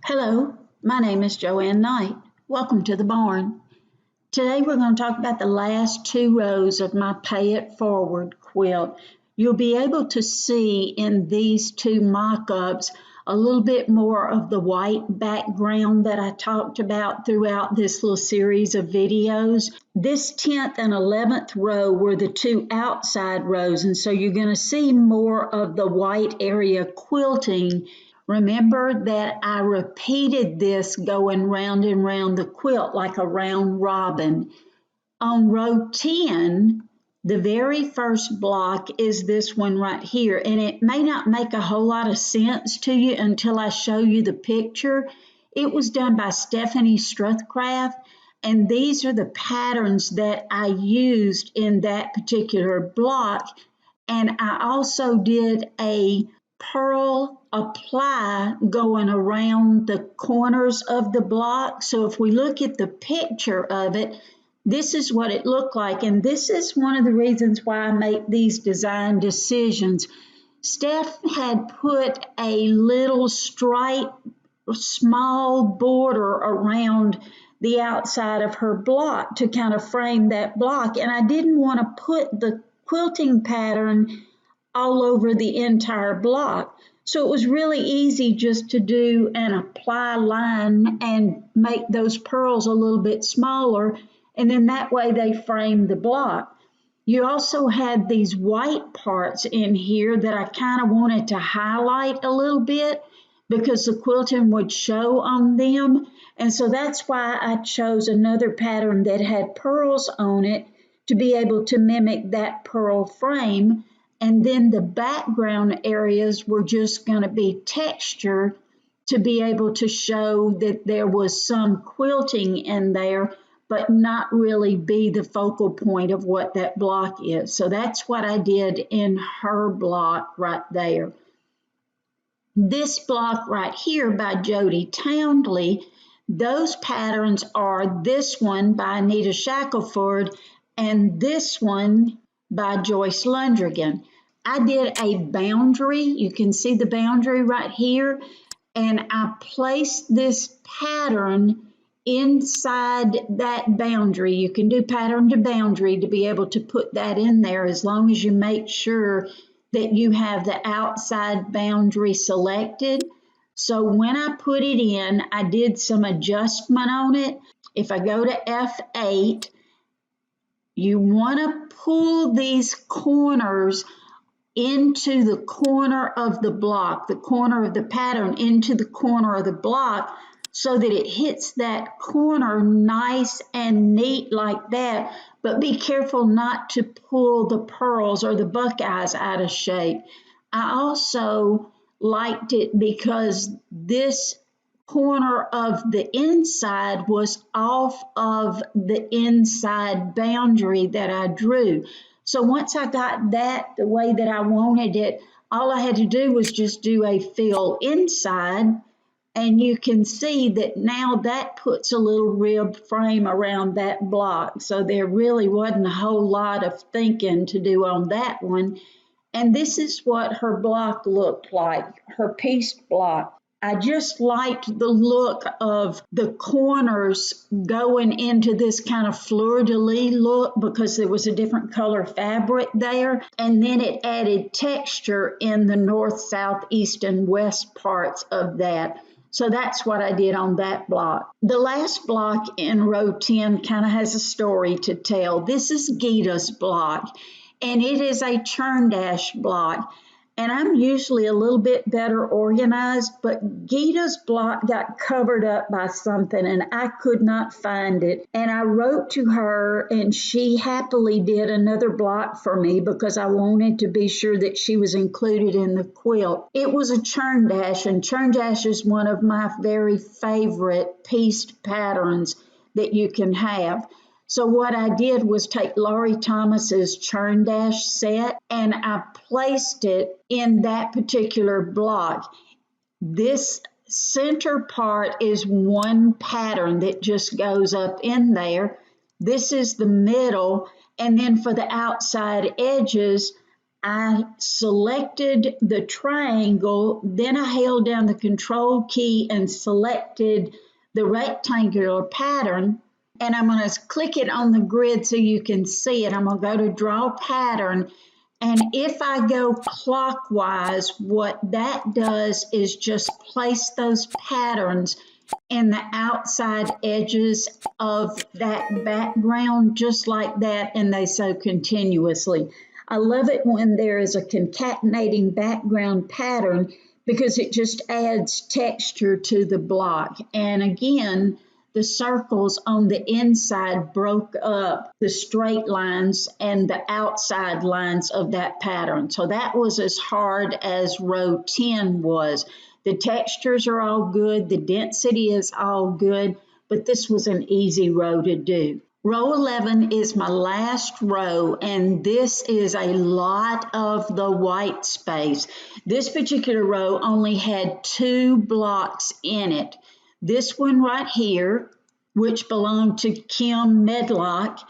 Hello, my name is Joanne Knight. Welcome to the barn. Today we're going to talk about the last two rows of my Pay It Forward quilt. You'll be able to see in these two mock-ups a little bit more of the white background that I talked about throughout this little series of videos. This 10th and 11th row were the two outside rows, and so you're going to see more of the white area quilting. Remember that I repeated this going round and round the quilt like a round robin. On row 10, the very first block is this one right here, and it may not make a whole lot of sense to you until I show you the picture. It was done by Stephanie Struthcraft, and these are the patterns that I used in that particular block. And I also did a pearl apply going around the corners of the block. So if we look at the picture of it, this is what it looked like. And this is one of the reasons why I make these design decisions. Steph had put a little stripe, small border around the outside of her block to kind of frame that block. And I didn't want to put the quilting pattern all over the entire block. So it was really easy just to do an apply line and make those pearls a little bit smaller, and then that way they framed the block. You also had these white parts in here that I kind of wanted to highlight a little bit because the quilting would show on them, and so that's why I chose another pattern that had pearls on it to be able to mimic that pearl frame. And then the background areas were just going to be texture to be able to show that there was some quilting in there, but not really be the focal point of what that block is. So that's what I did in her block right there. This block right here by Jody Townley, those patterns are this one by Anita Shackelford and this one by Joyce Lundrigan. I did a boundary. You can see the boundary right here, and I placed this pattern inside that boundary. You can do pattern to boundary to be able to put that in there as long as you make sure that you have the outside boundary selected. So when I put it in, I did some adjustment on it. If I go to F8, you want to pull these corners into the corner of the block, the corner of the pattern into the corner of the block so that it hits that corner nice and neat like that, but be careful not to pull the pearls or the buckeyes out of shape. I also liked it because this corner of the inside was off of the inside boundary that I drew. So once I got that the way that I wanted it, all I had to do was just do a fill inside, and you can see that now that puts a little rib frame around that block. So there really wasn't a whole lot of thinking to do on that one. And this is what her block looked like, her pieced block. I just liked the look of the corners going into this kind of fleur-de-lis look because there was a different color fabric there. And then it added texture in the north, south, east, and west parts of that. So that's what I did on that block. The last block in row 10 kind of has a story to tell. This is Judys Block, and it is a churn dash block. And I'm usually a little bit better organized, but Judys Block got covered up by something and I could not find it. And I wrote to her and she happily did another block for me because I wanted to be sure that she was included in the quilt. It was a churn dash, and churn dash is one of my very favorite pieced patterns that you can have. So what I did was take Laurie Thomas's churn dash set and I placed it in that particular block. This center part is one pattern that just goes up in there. This is the middle, and then for the outside edges, I selected the triangle, then I held down the control key and selected the rectangular pattern, and I'm going to click it on the grid so you can see it. I'm going to go to draw pattern, and if I go clockwise, what that does is just place those patterns in the outside edges of that background just like that, and they sew continuously. I love it when there is a concatenating background pattern because it just adds texture to the block. And again, the circles on the inside broke up the straight lines and the outside lines of that pattern. So that was as hard as row 10 was. The textures are all good, the density is all good, but this was an easy row to do. Row 11 is my last row, and this is a lot of the white space. This particular row only had 2 blocks in it. This one right here, which belonged to Kim Medlock,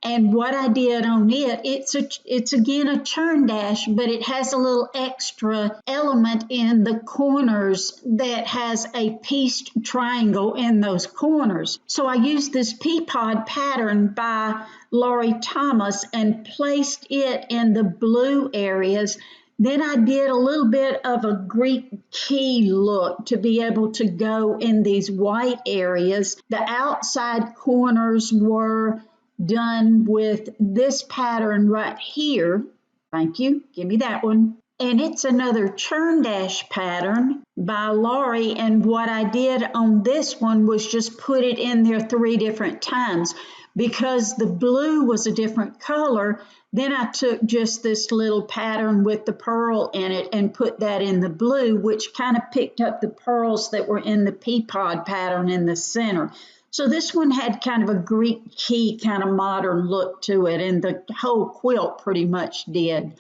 and what I did on it, it's again a churn dash, but it has a little extra element in the corners that has a pieced triangle in those corners. So I used this pea pod pattern by Laurie Thomas and placed it in the blue areas. Then I did a little bit of a Greek key look to be able to go in these white areas. The outside corners were done with this pattern right here. Thank you. Give me that one. And it's another churn dash pattern by Laurie. And what I did on this one was just put it in there 3 different times. Because the blue was a different color, then I took just this little pattern with the pearl in it and put that in the blue, which kind of picked up the pearls that were in the pea pod pattern in the center. So this one had kind of a Greek key kind of modern look to it, and the whole quilt pretty much did.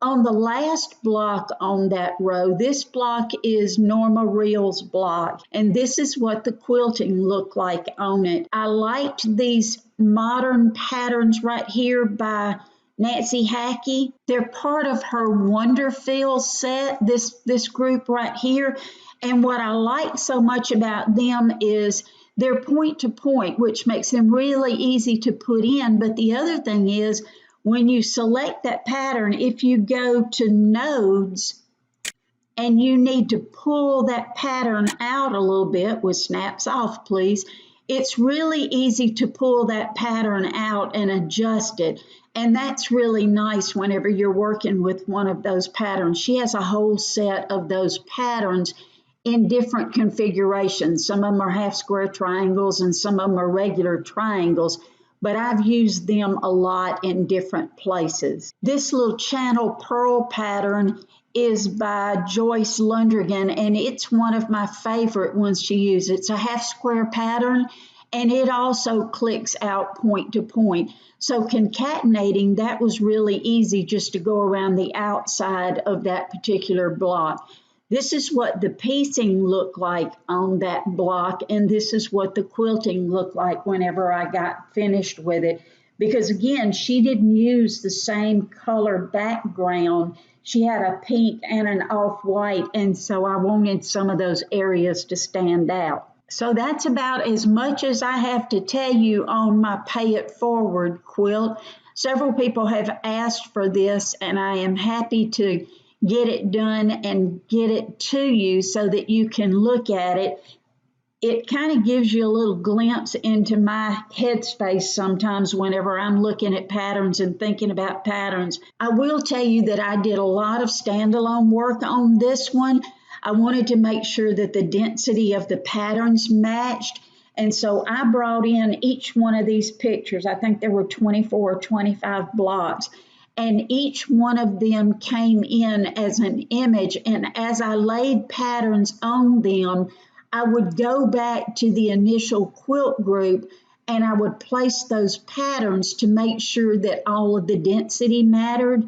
On the last block on that row, this block is Norma Reel's block, and this is what the quilting looked like on it. I liked these modern patterns right here by Nancy Hackey. They're part of her Wonderfeel set, this group right here, and what I like so much about them is they're point to point, which makes them really easy to put in. But the other thing is, when you select that pattern, if you go to nodes and you need to pull that pattern out a little bit with snaps off, please, it's really easy to pull that pattern out and adjust it. And that's really nice whenever you're working with one of those patterns. She has a whole set of those patterns in different configurations. Some of them are half square triangles and some of them are regular triangles, but I've used them a lot in different places. This little channel pearl pattern is by Joyce Lundrigan, and it's one of my favorite ones to use. It's a half square pattern, and it also clicks out point to point. So concatenating, that was really easy just to go around the outside of that particular block. This is what the piecing looked like on that block, and this is what the quilting looked like whenever I got finished with it. Because again, she didn't use the same color background. She had a pink and an off-white, and so I wanted some of those areas to stand out. So that's about as much as I have to tell you on my Pay It Forward quilt. Several people have asked for this, and I am happy to get it done and get it to you so that you can look at it. It kind of gives you a little glimpse into my headspace sometimes whenever I'm looking at patterns and thinking about patterns. I will tell you that I did a lot of standalone work on this one. I wanted to make sure that the density of the patterns matched. And so I brought in each one of these pictures. I think there were 24 or 25 blocks. And each one of them came in as an image. And as I laid patterns on them, I would go back to the initial quilt group and I would place those patterns to make sure that all of the density mattered.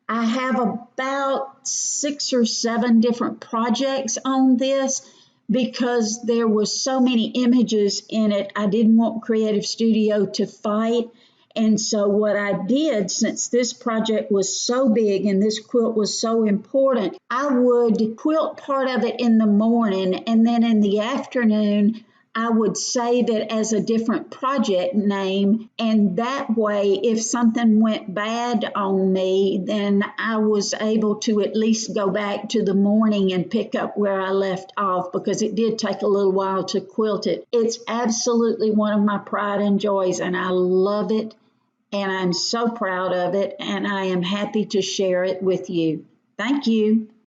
I have about 6 or 7 different projects on this because there were so many images in it. I didn't want Creative Studio to fight. And so what I did, since this project was so big and this quilt was so important, I would quilt part of it in the morning, and then in the afternoon I would save it as a different project name. And that way, if something went bad on me, then I was able to at least go back to the morning and pick up where I left off, because it did take a little while to quilt it. It's absolutely one of my pride and joys, and I love it, and I'm so proud of it, and I am happy to share it with you. Thank you.